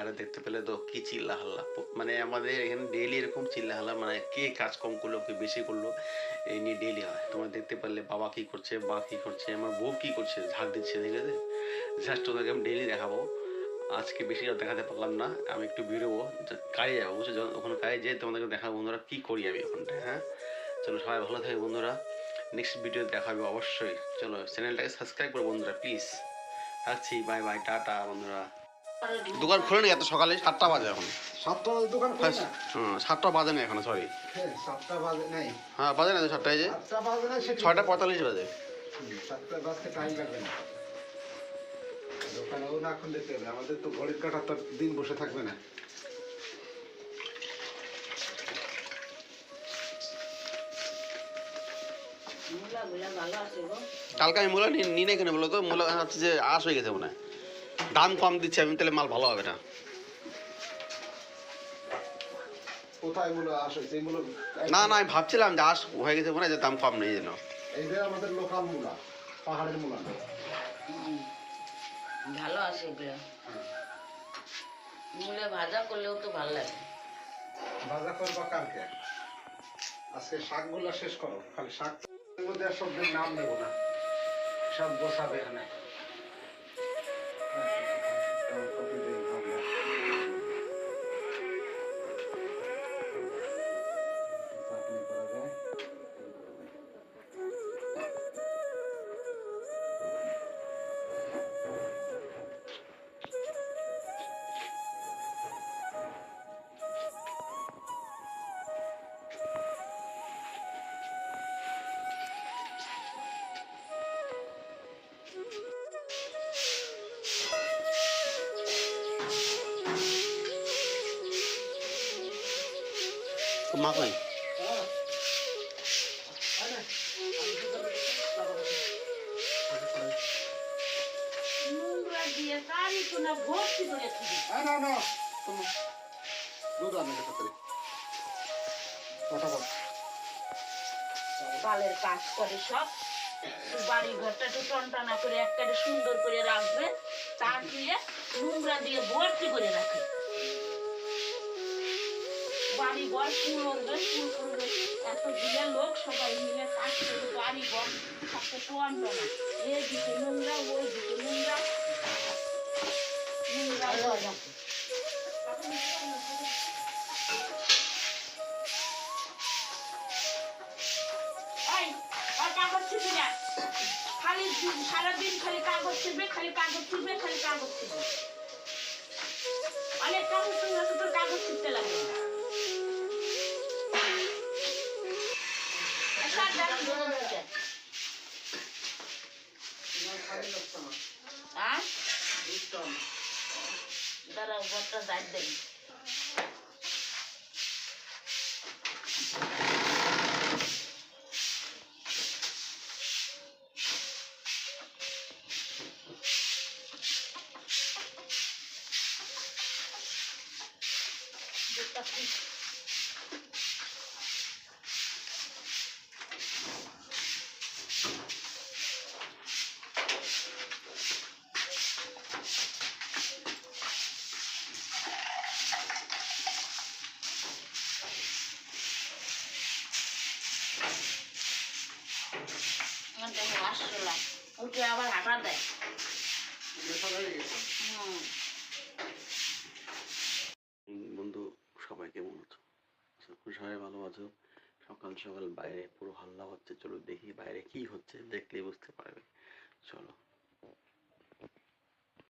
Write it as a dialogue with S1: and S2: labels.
S1: আর দেখতে পেলে তো কি চিল্লা হাল্লা, মানে আমাদের এখানে ডেইলি এরকম চিল্লা হাল্লা, মানে কে কাজ কম করলো কে বেশি করলো এই নিয়ে ডেইলি হয়। তোমরা দেখতে পারলে বাবা কি করছে, মা কি করছে, আমার বউ কি করছে, ঝাড় দিচ্ছে, দেখেছে? জাস্ট ওদেরকে আমি ডেইলি দেখাবো। আজকে বেশি আর দেখাতে পারলাম না, আমি একটু বেরোবো, কাজে যাবো, বুঝছো? যখন ওখানে কাজে যেয়ে তোমাদেরকে দেখাবো বন্ধুরা কি করি আমি ওখানটায়। হ্যাঁ, চলো সবাই ভালো থাকে বন্ধুরা, নেক্সট ভিডিও দেখাবে অবশ্যই। চলো চ্যানেলটাকে সাবস্ক্রাইব করো বন্ধুরা প্লিজ। রাখছি, বাই বাই, টাটা বন্ধুরা। দোকান খুলে নি এত সকালে, 7টা বাজে এখন।
S2: 7টা বাজে দোকান খুলে না?
S1: 7টা বাজে না এখনো, সরি।
S2: হ্যাঁ 7টা বাজে নাই।
S1: হ্যাঁ বাজে না তো 7টায়, যে
S2: 7টা বাজে না,
S1: 6টা 45 বাজে।
S2: 7টা বাজতে টাইম লাগবে না। দোকানেও না খুললে হবে, আমাদের তো ঘড়ির কাঁটা তো দিন বসে থাকবে না।
S1: কালকে আমি মূলা নিয়ে নেই কেন বলো তো? মূলা হচ্ছে যে আশ হয়ে গেছে মনে হয়, দাম কম দিচ্ছে, আমি তাহলে মাল ভালো হবে না।
S2: কোথায় মূলো আস হয়েছে? এই মূলো
S1: না না, আমি ভাবছিলাম যে আশ হয়ে গেছে মনে হয়, যে দাম কম নেই যেন।
S2: এই যে আমাদের লোকাল মূলা, পাহাড়ের মূলা।
S3: ভালো আছে এগুলো, মূলে ভাজা করলেও তো ভালো লাগে।
S2: ভাজা করবা কালকে, আজকে শাকগুলো শেষ করো। খালি শাক মধ্যে আর সবজির নাম নেবো না, সব বসাবে এখানে।
S1: মা কই?
S3: বালের কাজ করে সব, বাড়ি ঘরটা একটু টনটানা করে একটা সুন্দর করে রাখবে, তা দিয়ে নোংরা দিয়ে ভর্তি করে রাখে। বাড়ি ঘর ফুল করবে, এতগুলো লোক সবাই মিলে কাজ করে বাড়ি ঘর একটা টনটানা, এদিকে নোংরা ওই দিকে নোংরা রাখে। খালি সারাদিন খালি কাগজ ছিড়বে, খালি কাগজ ছিড়বে, খালি কাগজ ছিড়বে। অনেক কাগজ আছে, তোর কাগজ ছিড়তে লাগবে। দাঁড়াও, ঘরটা যাই দেন। উঠে আবার হাঁটা দেয়।
S1: বন্ধু সবাই কেমন আছো? সবাই ভালো আছো? সকাল সকাল বাইরে পুরো হাল্লা হচ্ছে, চলো দেখি বাইরে কি হচ্ছে, দেখলেই বুঝতে পারো।